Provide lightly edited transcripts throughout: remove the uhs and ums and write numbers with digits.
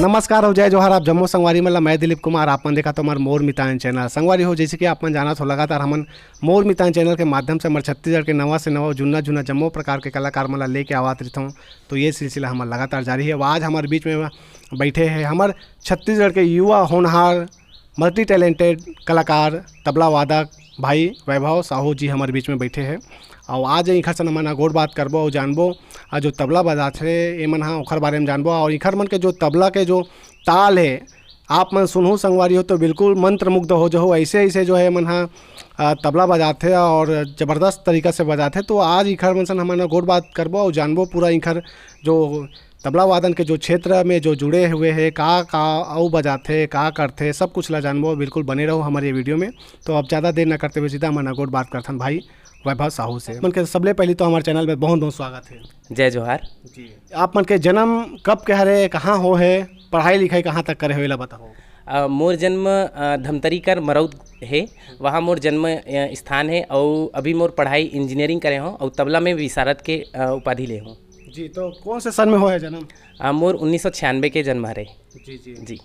नमस्कार हो जय जोहार। आप जम्मू संगवारी मतलब मैं दिलीप कुमार। आपने देखा तो हमारे मोर मितान चैनल संगवारी हो, जैसे कि आपने जाना तो लगातार हमन मोर मितान चैनल के माध्यम से हमारे छत्तीसगढ़ के नवा से नवा जुन्ना जुन्ना जम्मो प्रकार के कलाकार मतलब लेके आवात रहता हूँ। तो ये सिलसिला हमारा लगातार जारी है। आज हमारे बीच में बैठे हैं हमारे छत्तीसगढ़ के युवा होनहार मल्टी टैलेंटेड कलाकार तबला वादक भाई वैभव साहू जी हमारे बीच में बैठे हैं। और आज इखर से मन गोड़ बात करबो और जानबो और जो तबला बजाथे ये मन हाँ ओखर बारे में जानबो। और इखर मन के जो तबला के जो ताल है आप मन सुनहु संगवारी हो तो बिल्कुल मंत्रमुग्ध हो जो ऐसे ऐसे जो है मन हाँ तबला बजाते और ज़बरदस्त तरीक़ा से बजाते। तो आज इखर मन से हमन गोड़ बात करबो और जानबो पूरा इखर जो तबला वादन के जो क्षेत्र में जो जुड़े हुए हैं का आउ बजाते का करते सब कुछ ला जानबो। बिल्कुल बने रहो हमारे वीडियो में। तो अब ज़्यादा देर न करते हुए सीधा मन गोड़ बात करथन भाई वैभव साहू से। मन के सबले पहले तो हमारे चैनल में बहुत बहुत स्वागत है। जय जोहार जी। आप मन के जन्म कब के हरे कहाँ हो है पढ़ाई लिखाई कहाँ तक करे हुए बताओ। मोर जन्म धमतरी कर मरौद है, वहाँ मोर जन्म स्थान है। और अभी मोर पढ़ाई इंजीनियरिंग करे हूँ और तबला में विशारद के उपाधि ले हूँ। जी। तो कौन से सन में हो है जन्म? मोर 1996 के जन्म हरे। जी जी जी।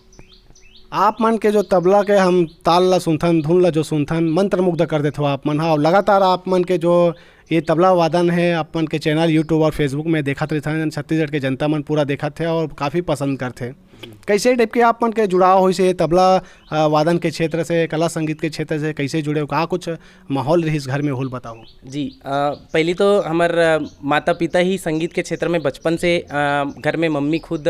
आप मन के जो तबला के हम ताल ला सुनथन धुन ला जो सुनथन मंत्रमुग्ध कर देते हो आप मन। हाँ लगातार आप मन के जो ये तबला वादन है आप मन के चैनल यूट्यूब और फेसबुक में देखा रहते छत्तीसगढ़ के जनता मन पूरा देखा थे और काफ़ी पसंद करते। कैसे टाइप के आप मन के जुड़ाव हो से तबला वादन के क्षेत्र से कला संगीत के क्षेत्र से कैसे जुड़े हो कहाँ कुछ माहौल रही इस घर में होल बताओ। जी। पहले तो हमार माता पिता ही संगीत के क्षेत्र में बचपन से घर में मम्मी खुद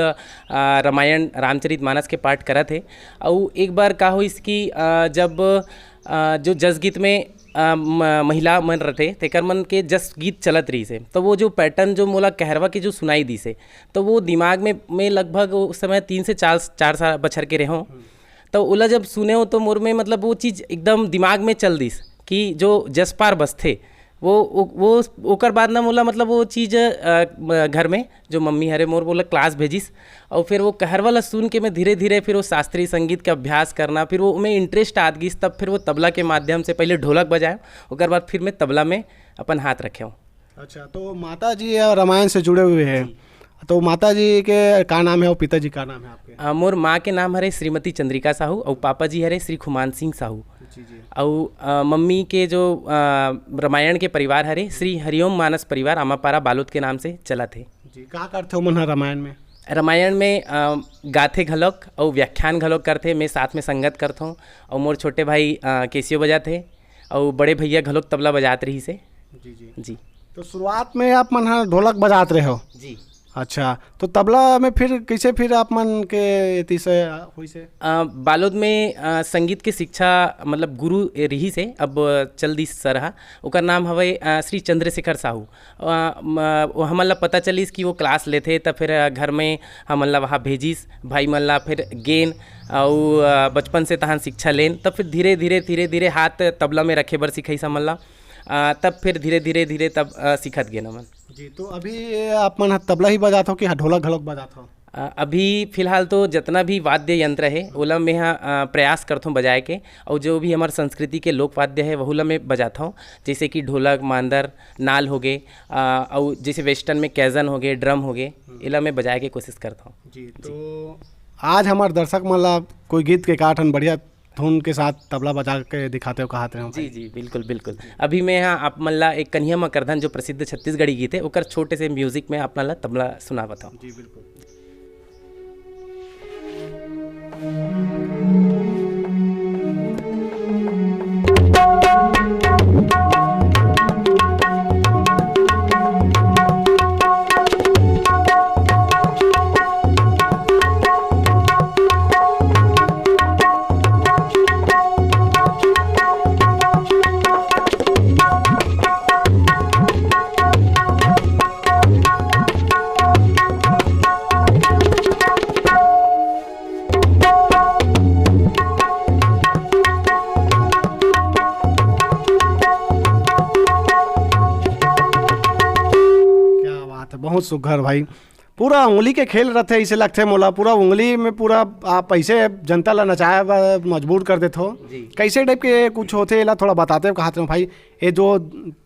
रामायण रामचरितमानस के पाठ करत थे। और एक बार का हो इसकी जब जो जस गीत में महिला मन रथे तेकर मन के जस गीत चलत रही से तो वो जो पैटर्न जो मोला कहरवा के जो सुनाई दी से तो वो दिमाग में लगभग उस समय 3 से 4 साल बछर के रहो। तो ओला जब सुने हो तो मोर में मतलब वो चीज़ एकदम दिमाग में चल दिस कि जो जस पार बस थे वो ओकर बाद ना मोला मतलब वो चीज़ घर में जो मम्मी हरे मोर बोला क्लास भेजिस और फिर वो कहर वाला सुन के मैं धीरे धीरे फिर वो शास्त्रीय संगीत का अभ्यास करना फिर वो में इंटरेस्ट आ गई। तब फिर वो तबला के माध्यम से पहले ढोलक बजाए ओकर बाद फिर मैं तबला में अपन हाथ रखे हूँ। अच्छा। तो माता जी रामायण से जुड़े हुए हैं तो माता जी के का नाम है और पिताजी का नाम है आपके? मोर माँ के नाम हरे श्रीमती चंद्रिका साहू और पापा जी हरे श्री खुमान सिंह साहू। और मम्मी के जो रामायण के परिवार हरे श्री हरिओम मानस परिवार आमापारा बालोद के नाम से चला थे। जी। का करते हो मन रामायण में? रामायण में गाथे घलोक और व्याख्यान घलोक करते मैं साथ में संगत करता हूँ। और मोर छोटे भाई कैसियो बजाते और बड़े भैया घलोक तबला बजाते रही से। जी जी जी। तो शुरुआत में आप मन ढोलक बजाते रहे हो? जी। अच्छा। तो तबला में फिर कैसे फिर आप मन के तीसे हुई से? बालोद में संगीत के शिक्षा मतलब गुरु रही से अब चल दी सरहा ओकर नाम हवे श्री चंद्रशेखर साहू। हमन ला पता चलिस कि वो क्लास लेते तब फिर घर में हमन ला वहाँ भेजिस भाई मन ला फिर गेन और बचपन से तहां शिक्षा लेन तब फिर धीरे धीरे हाथ तबला में रखे बर सिखाइस हमन ला। तब फिर धीरे धीरे तब सीखत गए मन। जी। तो अभी आप मन तबला ही बजाते हो कि ढोलक घलोक बजाते हो? अभी फिलहाल तो जितना भी वाद्य यंत्र है ओला मैं यहाँ प्रयास करता हूँ बजाए के और जो भी हमारे संस्कृति के लोक वाद्य है वहुला मैं बजाता हूँ जैसे कि ढोलक मांदर नाल हो गए और जैसे वेस्टर्न में कैजन हो गए ड्रम हो गए इला मैं बजाए के कोशिश करता हूँ। जी। तो आज हमारे दर्शक मतलब कोई गीत के काठन बढ़िया धुन के साथ तबला बजा के दिखाते हो कहाते हो? जी जी बिल्कुल बिल्कुल। अभी मैं यहाँ आप मल्ला एक कन्हैया मकरधन जो प्रसिद्ध छत्तीसगढ़ी गीत है ओकर छोटे से म्यूजिक में आप मल्ला तबला सुना बताऊँ। जी बिल्कुल। बहुत सुघर भाई। पूरा उंगली के खेल रहते ऐसे लगते मोला, पूरा उंगली में पूरा आप ऐसे जनता ला नचाए मजबूर कर देते हो। कैसे टाइप के कुछ होते एला थोड़ा बताते हो कहा भाई। ये जो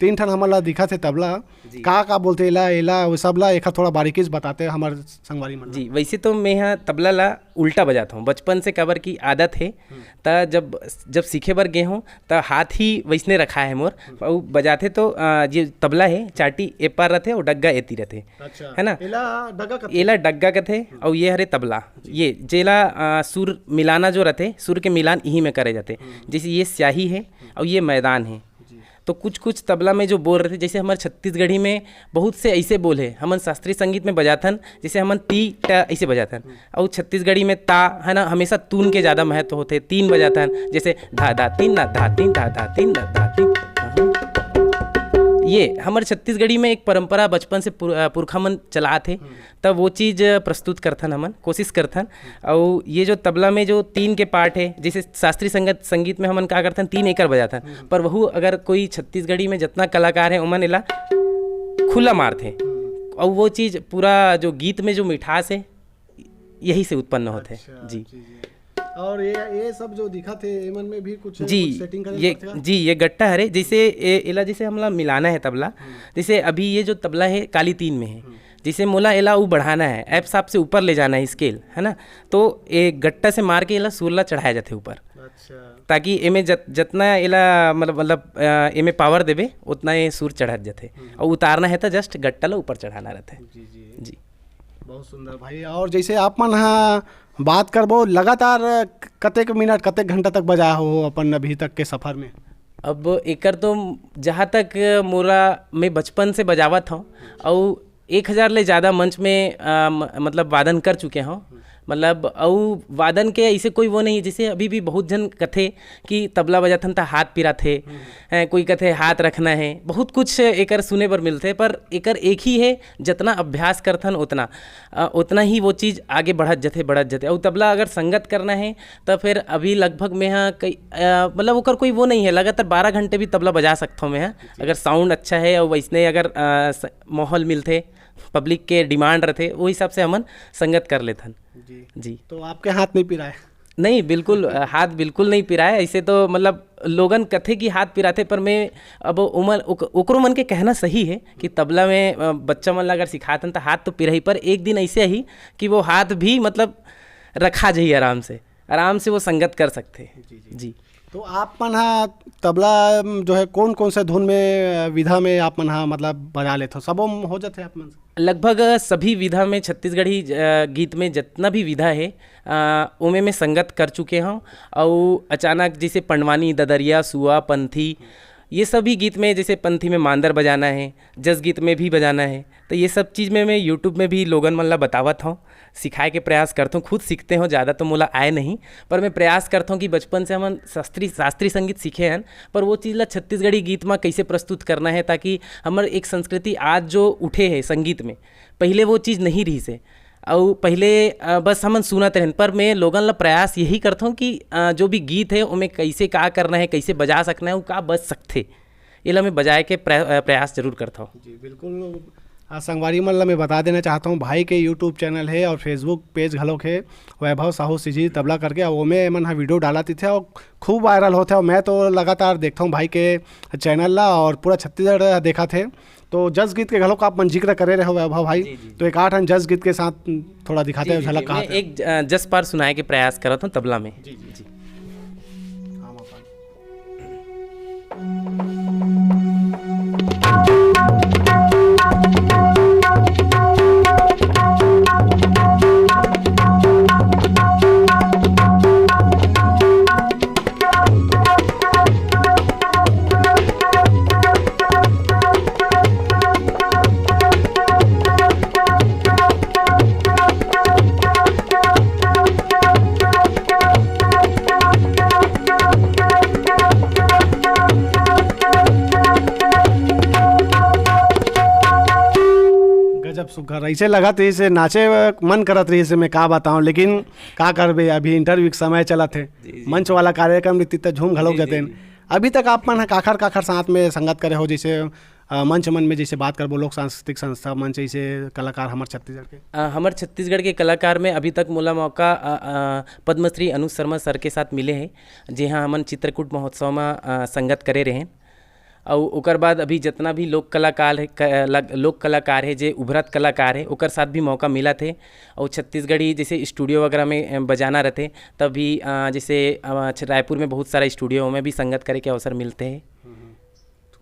3 ठन हमला दिखा थे तबला का बोलते एला एला वो सब ला एक थोड़ा बारीकी से बताते हमारे संगवारी मन। जी वैसे तो मैं यहाँ तबला ला उल्टा बजाता हूँ, बचपन से कबर की आदत है। त जब सीखे बर गए हूँ त हाथ ही वैसने रखा है मोर, और बजाते तो ये तबला है चाटी ए पार रहते और डग्गा एती रहते। अच्छा। है ना, एला डग्गा कथे और ये हरे तबला। ये जेला सुर मिलाना जो रहते, सुर के मिलान यही में करे जाते। जैसे ये स्याही है और ये मैदान है, तो कुछ तबला में जो बोल रहे थे, जैसे हमारे छत्तीसगढ़ी में बहुत से ऐसे बोल है, हमन शास्त्रीय संगीत में बजाथन जैसे हमन टी टा ऐसे बजाथन, और छत्तीसगढ़ी में ता है ना हमेशा तून के ज़्यादा महत्व होते, तीन बजाथन जैसे धा धा तीन ना धा तीन धा धा तीन ना धा तीन। ये हमारे छत्तीसगढ़ी में एक परंपरा बचपन से पुरखा मन चला थे, तब वो चीज़ प्रस्तुत करथन हमन, कोशिश करथन। और ये जो तबला में जो 3 के पार्ट है, जैसे शास्त्रीय संगीत में हमन का करथन 3 एकड़ बजाथन, पर वह अगर कोई छत्तीसगढ़ी में जितना कलाकार है उमन एला खुला मारथे, और वो चीज़ पूरा जो गीत में जो मिठास है यही से उत्पन्न होते। अच्छा, जी। और ये सब जो दिखा थे इमन में भी कुछ जी कुछ सेटिंग ये गट्टा हरे जैसे एला जैसे हमला मिलाना है तबला। जैसे अभी ये जो तबला है काली 3 में है, जैसे मोला एला वो बढ़ाना है, ऐप साप से ऊपर ले जाना है स्केल, है ना, तो एक गट्टा से मार के एला सुरला चढ़ाया जाते ऊपर। अच्छा। ताकि एमे जितना एला मतलब एमे पावर देवे उतना ये सुर चढ़त जाते, और उतारना है तो जस्ट गट्टा ला ऊपर चढ़ाना रहता है। जी बहुत सुंदर भाई। और जैसे आप मन हाँ बात करबो लगातार कतेक मिनट कतेक घंटा तक बजाया हो अपन अभी तक के सफ़र में? अब एकर तो जहाँ तक मोरा मैं बचपन से बजावत हूँ, और 1000 ले ज़्यादा मंच में मतलब वादन कर चुके हूँ। मतलब और वादन के ऐसे कोई वो नहीं, जैसे अभी भी बहुत जन कथे कि तबला बजाथन था हाथ पिरा थे, कोई कथे हाथ रखना है, बहुत कुछ एकर सुने पर मिलते, पर एकर एक ही है, जितना अभ्यास करथन उतना ही वो चीज़ आगे बढ़त जते। और तबला अगर संगत करना है तो फिर अभी लगभग मैं यहाँ कई मतलब ओकर कोई वो नहीं है, लगातार 12 घंटे भी तबला बजा सकता हूँ मैं यहाँ, अगर साउंड अच्छा है और वैसने अगर माहौल मिलते, पब्लिक के डिमांड रहते, वो हिसाब से हमन संगत कर लेथन। जी। तो आपके हाथ नहीं पिराए? नहीं, बिल्कुल हाथ बिल्कुल नहीं पिराए। ऐसे तो मतलब लोगन कथे कि हाथ पिराते, पर मैं अब उमर ओकरो मन के कहना सही है कि तबला में बच्चा मन अगर सिखातन तो हाथ तो पिराई, पर एक दिन ऐसे ही कि वो हाथ भी मतलब रखा जाइए आराम से वो संगत कर सकते। जी। तो आप मन हाँ तबला जो है कौन कौन से धुन में विधा में आप मन हाँ मतलब बजा लेते हो? सबो हो जाते आप मन? लगभग सभी विधा में, छत्तीसगढ़ी गीत में जितना भी विधा है उमें में संगत कर चुके हूँ। और अचानक जैसे पंडवानी, ददरिया, सुआ, पंथी, ये सभी गीत में, जैसे पंथी में मांदर बजाना है, जस गीत में भी बजाना है, तो ये सब चीज़ में मैं यूट्यूब में भी लोगन मन ला बतावत हूँ, सिखाए के प्रयास करता हूँ। खुद सीखते हो, ज़्यादा तो मोला आए नहीं, पर मैं प्रयास करता हूँ कि बचपन से हम शास्त्रीय संगीत सीखे हैं, पर वो चीज़ ला छत्तीसगढ़ी गीत में कैसे प्रस्तुत करना है, ताकि हमारे एक संस्कृति आज जो उठे है संगीत में, पहले वो चीज़ नहीं रही से, और पहले बस हमन सुनत रहन। पर मैं लोगन ला प्रयास यही करता हूँ कि जो भी गीत है उनमें कैसे का करना है, कैसे बजा सकना है, वो का बज सकते, ये ला मैं बजाए के प्रयास जरूर करता हूँ। जी बिल्कुल। संगवारी मन ला मैं बता देना चाहता हूँ, भाई के यूट्यूब चैनल है और फेसबुक पेज घलोक है, वैभव साहू सिजी तबला करके, और वो में मन वीडियो डालती थे और खूब वायरल होते हैं। और मैं तो लगातार देखता हूँ भाई के चैनल ला, और पूरा छत्तीसगढ़ देखा थे। तो जस गीत के घलोक आप मन जिक्र करे रहे हो वैभव भाई, तो एक 8 जस गीत के साथ थोड़ा दिखाते हो झलक कहा? एक जस पार सुनाए के प्रयास करता हूँ तबला में। जी। सुघर ऐसे लगा थे, इसे नाचे मन करत रही से मैं का बताऊं, लेकिन का करबे, अभी इंटरव्यू के समय चला थे, मंच वाला कार्यक्रम रीति झूम घलोक जाते। अभी तक आप मन काखर काखर साथ में संगत करे हो, जैसे मंच मन में जैसे बात करबो लोक सांस्कृतिक संस्था मंच ऐसे कलाकार हमारे छत्तीसगढ़ के? हमारे छत्तीसगढ़ के कलाकार में अभी तक मोला मौका पद्मश्री अनुज शर्मा सर के साथ मिले हैं, जी हाँ हमन चित्रकूट महोत्सव में संगत करे रहे। और ओकर बाद अभी जितना भी लोक कलाकार है जे उभरत कलाकार है ओकर साथ भी मौका मिला थे। और छत्तीसगढ़ी जैसे स्टूडियो वगैरह में बजाना रहते तब भी जैसे रायपुर में बहुत सारा स्टूडियो में भी संगत करे के अवसर मिलते हैं।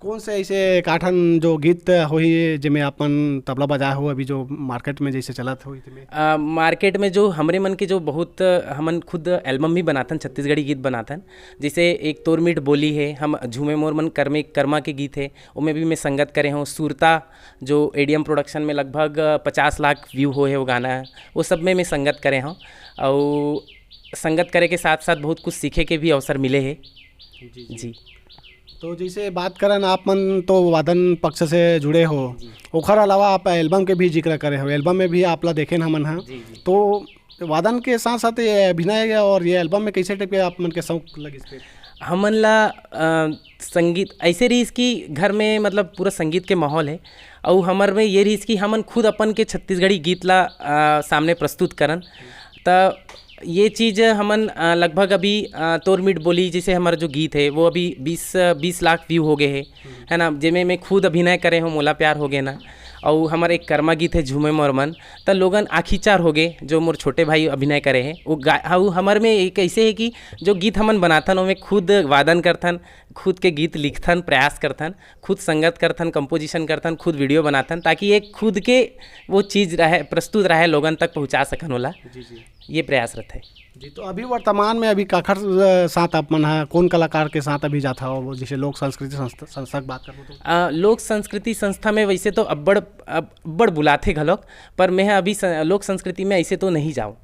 कौन से ऐसे काठन जो गीत होई जिसमें अपन तबला बजाए हो अभी जो मार्केट में जैसे चलत हो? मार्केट में जो हमरे मन के जो बहुत हमन खुद एल्बम भी बनाथन, छत्तीसगढ़ी गीत बनाथन। जैसे एक तोर मीठ बोली है, हम झूमे मोर मन कर्मा के गीत है, उनमें भी मैं संगत करे हूँ। सुरता जो एडीएम प्रोडक्शन में लगभग 50 लाख व्यू हो है वो गाना है, वो सब में मैं संगत करे हूँ। और संगत करे के साथ साथ बहुत कुछ सीखे के भी अवसर मिले हैं। जी तो जैसे बात करन आप मन तो वादन पक्ष से जुड़े हो, ओखर अलावा आप एल्बम के भी जिक्र करे हो, एल्बम में भी आप ला देखे हमन हाँ, तो वादन के साथ साथ ये अभिनय और ये एल्बम में कैसे टाइप के आप मन के शौक लगी? इस पे हमन ला संगीत ऐसे रही इसकी घर में मतलब पूरा संगीत के माहौल है। और हमार में ये रही कि हमन खुद अपन के छत्तीसगढ़ी गीत ला सामने प्रस्तुत करन। तो ये चीज़ हमन लगभग अभी तोर मीठ बोली जैसे हमारा जो गीत है वो अभी 20 लाख व्यू हो गए है ना, जिसमें मैं खुद अभिनय करे हूँ, मोला प्यार हो गए ना। और हमारे एक कर्मा गीत है झूमे मोर मन, तो लोगन आखी चार हो गए जो मोर छोटे भाई अभिनय करे हैं। वो हमारे में एक ऐसे है कि जो गीत हमन बनाथन उनमें खुद वादन करथन, खुद के गीत लिखथन, प्रयास करथन, खुद संगत करथन, कंपोजिशन करथन, खुद वीडियो बनाथन, ताकि एक खुद के वो चीज़ रहे प्रस्तुत रहे, लोगन तक पहुँचा सकन होला। ये प्रयास रहता है जी। तो अभी वर्तमान में अभी काखर साथ आप मन है कौन कलाकार के साथ अभी जाता हो, जैसे लोक संस्कृति संस्था की बात करो तो? लोक संस्कृति संस्था में वैसे तो अब्बड़ बुलाते घलोक, पर मैं अभी लोक संस्कृति में ऐसे तो नहीं जाऊँ।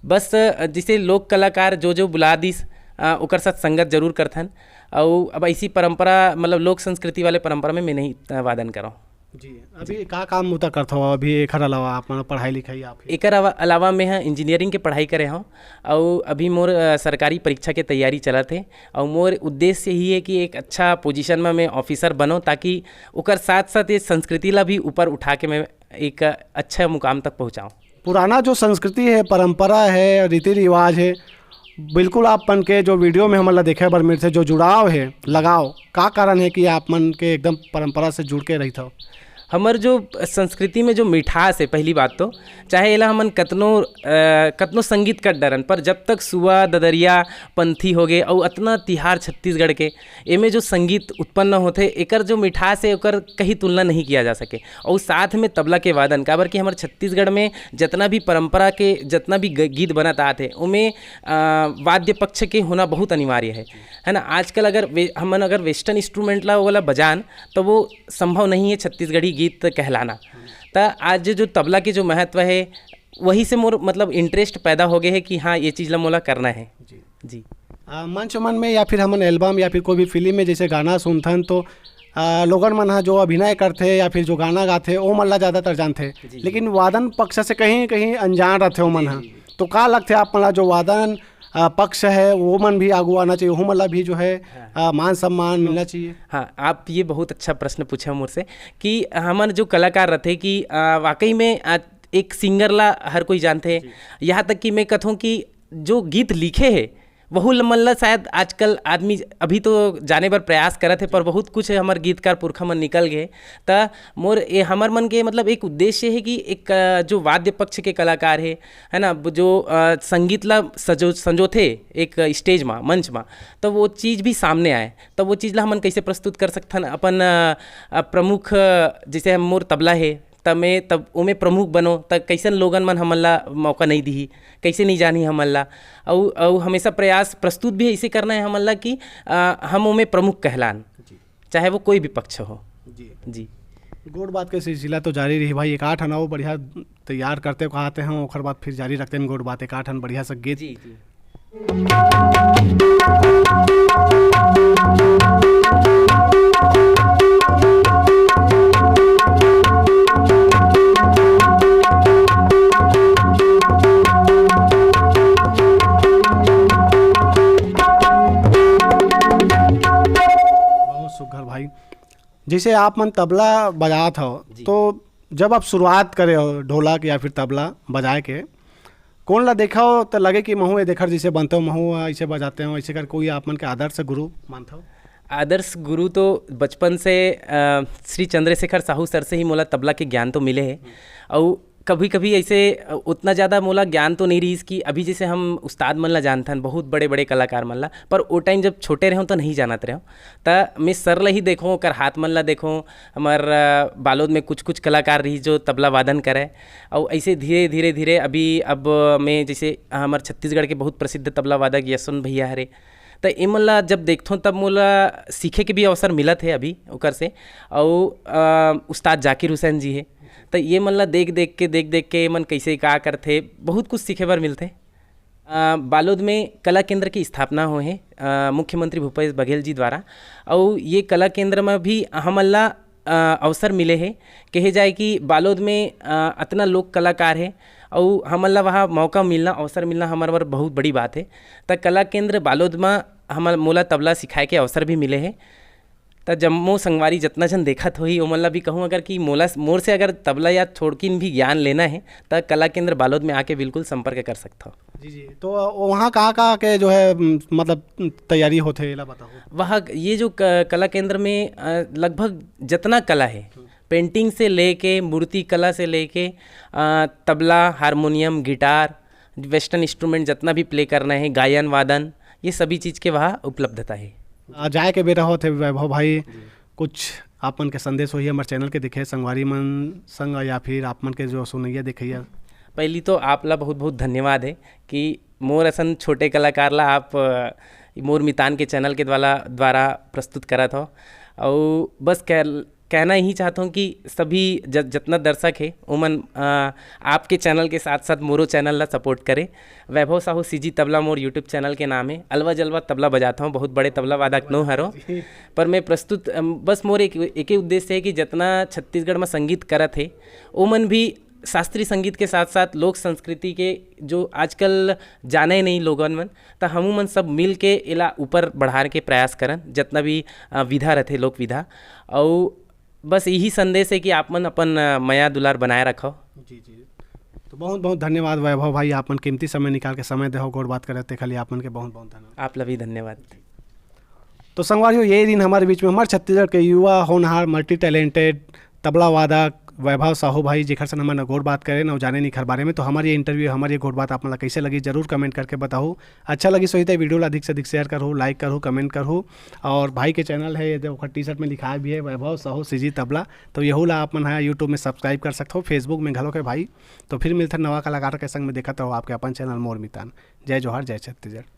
बस जैसे लोक कलाकार जो बुला दिस ओकर साथ संगत जरूर करथन। और अब ऐसी परंपरा मतलब लोक संस्कृति वाले परंपरा में मैं नहीं वादन कराऊँ जी। अभी का काम उतना करता हो अभी एकर अलावा आप पढ़ाई लिखाई? आप एकर अलावा मैं इंजीनियरिंग के पढ़ाई करे हूँ। और अभी मोर सरकारी परीक्षा के तैयारी चलत है। और मोर उद्देश्य यही है कि एक अच्छा पोजीशन में मैं ऑफिसर बनूँ, ताकि उकर साथ साथ ये संस्कृति ला भी ऊपर उठा के मैं एक अच्छा मुकाम तक पहुँचाऊँ। पुराना जो संस्कृति है, परंपरा है, रीति रिवाज है, बिल्कुल आप मन के जो वीडियो में हमारा देखे बर मेरे से जो जुड़ाव है, लगाव का कारण है कि आप मन के एकदम परंपरा से जुड़ के रही था? हमर जो संस्कृति में जो मिठास है, पहली बात तो चाहे एला हमन कतनो संगीत कर डरन, पर जब तक सुआ ददरिया पंथी हो गए और अतना तिहार छत्तीसगढ़ के एमे जो संगीत उत्पन्न होते एकर जो मिठास है ओकर कहीं तुलना नहीं किया जा सके। और साथ में तबला के वादन, काबर कि हमारे छत्तीसगढ़ में जितना भी परंपरा के जितना भी गीत बनत आते उनमें वाद्य पक्ष के होना बहुत अनिवार्य है ना। आजकल अगर वेस्टर्न इंस्ट्रूमेंट ला वाला बजान तो वो संभव नहीं है छत्तीसगढ़ी गीत कहलाना। तो आज जो तबला के जो महत्व है वही से मोर मतलब इंटरेस्ट पैदा हो गए है कि हाँ ये चीज़ ला मोला करना है जी। मंच मन में या फिर हमन एल्बम या फिर कोई भी फिल्म में जैसे गाना सुनथन तो लोगन मन जो अभिनय करते या फिर जो गाना गाते वो मन ला ज़्यादातर जानते, लेकिन वादन पक्ष से कहीं कहीं अनजान रहते हो मन। तो का लगते आप मन जो वादन पक्ष है वो मन भी आगू आना चाहिए, वो मतलब भी जो है मान सम्मान मिलना चाहिए? हाँ, आप ये बहुत अच्छा प्रश्न पूछा मुझसे कि हमारे जो कलाकार रहते कि वाकई में एक सिंगर ला हर कोई जानते हैं। यहाँ तक कि मैं कहूँ कि जो गीत लिखे है वहू मतलब शायद आजकल आदमी अभी तो जाने पर प्रयास करत है, पर बहुत कुछ हमारे गीतकार पुरखा मन निकल गए। तो मोर ये हमार मन के मतलब एक उद्देश्य है कि एक जो वाद्य पक्ष के कलाकार है ना, जो संगीत ला संजोथे एक स्टेज में मंच में, तो वो चीज़ भी सामने आए। तो वो चीज़ ला हमन कैसे प्रस्तुत कर सकथन अपन प्रमुख, जैसे हम मोर तबला है तब उमें प्रमुख बनो, तब कैसन लोगन मन हमन ला मौका नहीं दी, कैसे नहीं जानी हमन ला। और हमेशा प्रयास प्रस्तुत भी ऐसे करना है हमन ला कि हम उमें प्रमुख कहलान, चाहे वो कोई भी पक्ष हो जी। गोड़ बात के सिलसिला तो जारी रही भाई, एक आठ अनाव बढ़िया तैयार करते कहते हैं, ओखर बाद फिर जारी रखते हैं गोड़ बात एक आठ बढ़िया से गीत जी। घर भाई, जैसे आप मन तबला बजात हो, तो जब आप शुरुआत करे हो ढोलक या फिर तबला बजाए के, कौन ला देखा हो तो लगे कि महू ये देखर जैसे बनते हो, महू ऐसे बजाते हो, ऐसे कर कोई आप मन के आदर्श गुरु मानते हो? आदर्श गुरु तो बचपन से श्री चंद्रशेखर साहू सर से ही मोला तबला के ज्ञान तो मिले है। और कभी कभी ऐसे उतना ज़्यादा मोला ज्ञान तो नहीं रही कि अभी जैसे हम उस्ताद मन ला जानथन, बहुत बड़े बड़े कलाकार मन ला, पर वो टाइम जब छोटे रहो तो नहीं जानत रहो, तो मैं सर ला ही देखो, कर हाथ मन ला देखो, हमार बालोद में कुछ कुछ कलाकार रही जो तबला वादन करे। और ऐसे धीरे धीरे धीरे अभी अब मैं जैसे हमार छत्तीसगढ़ के बहुत प्रसिद्ध तबला वादक यशवंत भैया हरे, तो ये मोला जब देखथो तब मोला सीखे के भी अवसर मिलत है अभी ओकर से। और उस्ताद जाकिर हुसैन जी है, तो ये मन ला देख देख के ये मन कैसे का करथे, बहुत कुछ सीखे बर मिलते। बालोद में कला केंद्र की स्थापना हुए है मुख्यमंत्री भूपेश बघेल जी द्वारा। और ये कला केंद्र में भी हमन ला अवसर मिले हैं, कहे जाए कि बालोद में इतना लोक कलाकार है और हमन ला वहाँ मौका मिलना, अवसर मिलना हमारे बर बहुत बड़ी बात है। तो कला केंद्र बालोद में हम मोला तबला सिखाए के अवसर भी मिले हैं। तो जम्मो संगवारी जितना जन देखत होही ओमन ला भी कहूँ, अगर कि मोर से अगर तबला या छोड़किन भी ज्ञान लेना है तो कला केंद्र बालोद में आके बिल्कुल संपर्क कर सकता हो। जी। तो वहाँ कहाँ के जो है मतलब तैयारी होते ला बताओ? वहाँ ये जो कला केंद्र में लगभग जितना कला है, पेंटिंग से लेके मूर्ति कला से लेके tabla, harmonium, guitar, western instrument जितना भी प्ले करना है, गायन वादन, ये सभी चीज़ के वहाँ उपलब्धता है। जाए के बेरा होते वैभव भाई, कुछ आपन के संदेश होइए हमारे चैनल के दिखे संगवारी मन संग या फिर आप मन के जो सुनैया दिखैया? पहली तो आप ला बहुत बहुत धन्यवाद है कि मोर असन छोटे कलाकार ला आप मोर मितान के चैनल के द्वारा प्रस्तुत करत हो। और बस कहना ही चाहता हूँ कि सभी जितना दर्शक है उमन आपके चैनल के साथ साथ मोरो चैनल ला सपोर्ट करे। वैभव साहू सीजी तबला मोर यूट्यूब चैनल के नाम है। अलवा जलवा तबला बजाता हूँ, बहुत बड़े तबला वादक नो हरो, पर मैं प्रस्तुत बस मोर एक ही उद्देश्य है कि जितना छत्तीसगढ़ में संगीत करत है उमन भी शास्त्रीय संगीत के साथ साथ लोक संस्कृति के जो आजकल जाने नहीं लोगन मन, तो हमू मन सब मिल के इला ऊपर बढ़ाने के प्रयास करन, जितना भी विधा रहते लोक विधा। और बस यही संदेश है कि आप मन अपन माया दुलार बनाए रखो। जी। तो बहुत बहुत धन्यवाद वैभव भाई, आपन कीमती समय निकाल के समय दे हो गोर बात करे खाली आपन के बहुत बहुत धन्यवाद। आप ला भी धन्यवाद। तो संगवारियों, यही दिन हमारे बीच में हमारे छत्तीसगढ़ के युवा होनहार मल्टी टैलेंटेड तबला वादक वैभव साहू भाई जेखर से हमारे गोर बात करें न जाने नहीं खर बारे में। तो हमारी ये इंटरव्यू, हमारी ये गोर बात आप मतलब कैसे लगी जरूर कमेंट करके बताओ। अच्छा लगी सही तो वीडियो अधिक से अधिक शेयर करो, लाइक करो, कमेंट करो। और भाई के चैनल है ये जो टी शर्ट में लिखा भी है वैभव साहू सीजी तबला, तो यहू ला आप मन है यूट्यूब में सब्सक्राइब कर सकते हो, फेसबुक में घलो के भाई। तो फिर मिलते नवा कलाकार के संग में देखते रहो आपके अपन चैनल मोर मितान। जय जोहार, जय छत्तीसगढ़।